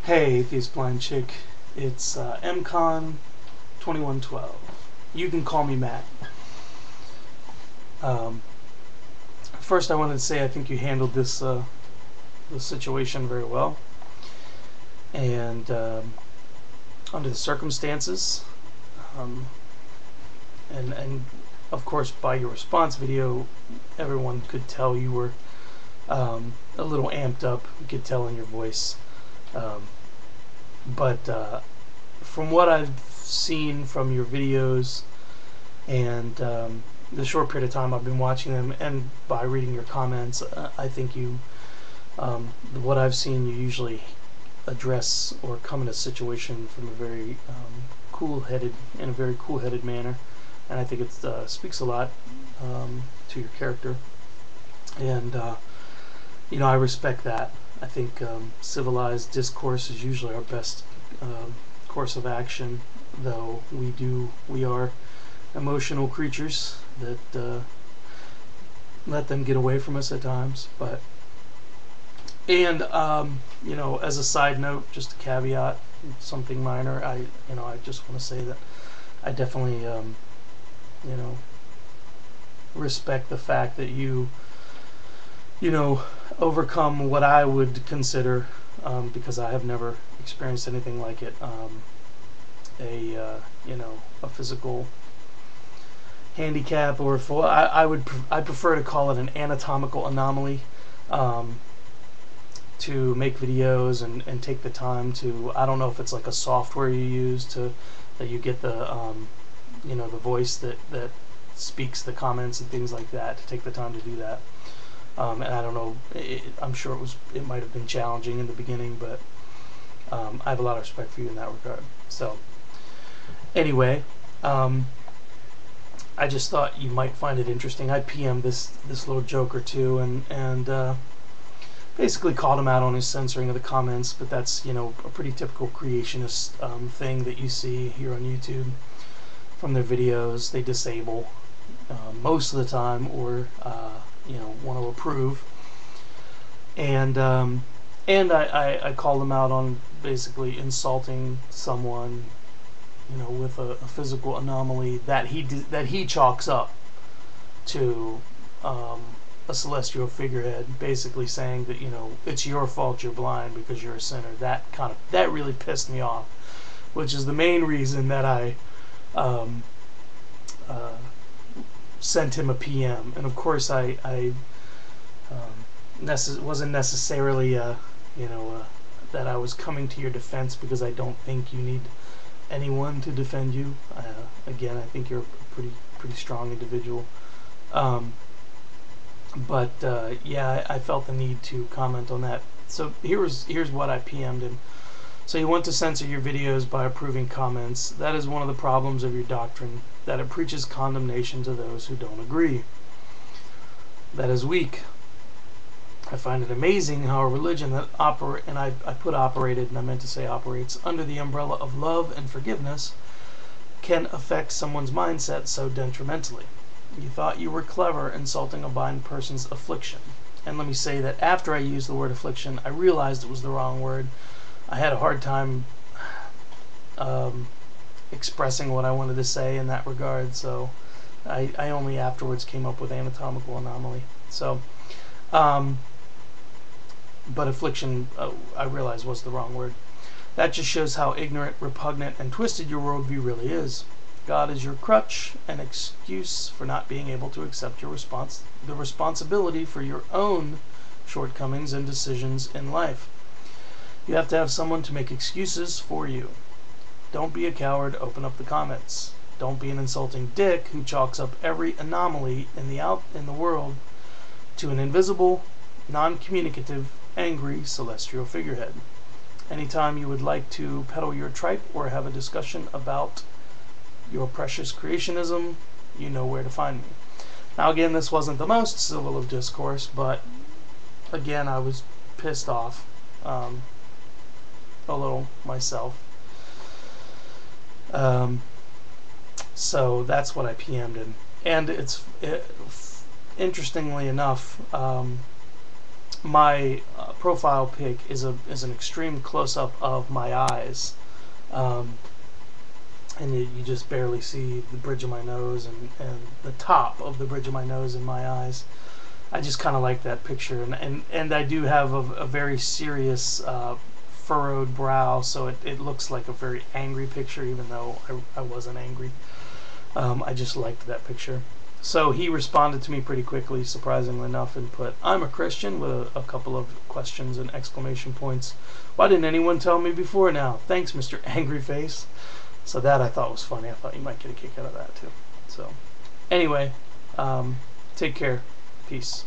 Hey, Atheist Blind Chick. It's MCon2112. You can call me Matt. First, I wanted to say I think you handled this situation very well, and under the circumstances, and of course by your response video, everyone could tell you were a little amped up. You could tell in your voice. But from what I've seen from your videos and the short period of time I've been watching them, and by reading your comments, I think you, what I've seen, you usually address or come in a situation from a very cool-headed manner, and I think it speaks a lot to your character, and you know, I respect that. I think civilized discourse is usually our best course of action, though we are emotional creatures that let them get away from us at times. But you know, as a side note, just a caveat, something minor, I just want to say that I definitely you know, respect the fact that you know, overcome what I would consider, because I have never experienced anything like it, you know, a physical handicap, or I prefer to call it an anatomical anomaly, to make videos and take the time to, I don't know if it's like a software you use that you get the you know, the voice that speaks the comments and things like that, to take the time to do that. And I don't know, I'm sure it might have been challenging in the beginning, but I have a lot of respect for you in that regard. So anyway, I just thought you might find it interesting. I PM'd this little joke or two, and basically called him out on his censoring of the comments, but that's, you know, a pretty typical creationist thing that you see here on YouTube from their videos. They disable most of the time, or you know, want to approve, and I call them out on basically insulting someone, you know, with a physical anomaly that he chalks up to a celestial figurehead, basically saying that, you know, it's your fault you're blind because you're a sinner. That really pissed me off, which is the main reason that I sent him a PM. And of course I wasn't necessarily you know, that I was coming to your defense, because I don't think you need anyone to defend you. Again, I think you're a pretty strong individual, but yeah, I felt the need to comment on that. So here's what I PM'd him. So you want to censor your videos by approving comments. That is one of the problems of your doctrine, that it preaches condemnation to those who don't agree. That is weak. I find it amazing how a religion that and I put operated, and I meant to say operates, under the umbrella of love and forgiveness, can affect someone's mindset so detrimentally. You thought you were clever insulting a blind person's affliction. And let me say that after I used the word affliction, I realized it was the wrong word. I had a hard time expressing what I wanted to say in that regard, so I only afterwards came up with anatomical anomaly. So, but affliction, I realized, was the wrong word. That just shows how ignorant, repugnant, and twisted your worldview really is. God is your crutch, an excuse for not being able to accept the responsibility for your own shortcomings and decisions in life. You have to have someone to make excuses for you. Don't be a coward, open up the comments. Don't be an insulting dick who chalks up every anomaly in the world to an invisible, non-communicative, angry celestial figurehead. Anytime you would like to peddle your tripe or have a discussion about your precious creationism, you know where to find me. Now again, this wasn't the most civil of discourse, but again, I was pissed off a little myself. So that's what I PM'd him. And interestingly enough, my profile pic is an extreme close-up of my eyes, and you just barely see the bridge of my nose and the top of the bridge of my nose and my eyes. I just kind of like that picture, and I do have a very serious furrowed brow, so it looks like a very angry picture, even though I wasn't angry. I just liked that picture. So he responded to me pretty quickly, surprisingly enough, and put, "I'm a Christian," with a couple of questions and exclamation points. "Why didn't anyone tell me before now? Thanks, Mr. Angry Face." So that I thought was funny. I thought you might get a kick out of that too. So anyway, take care. Peace.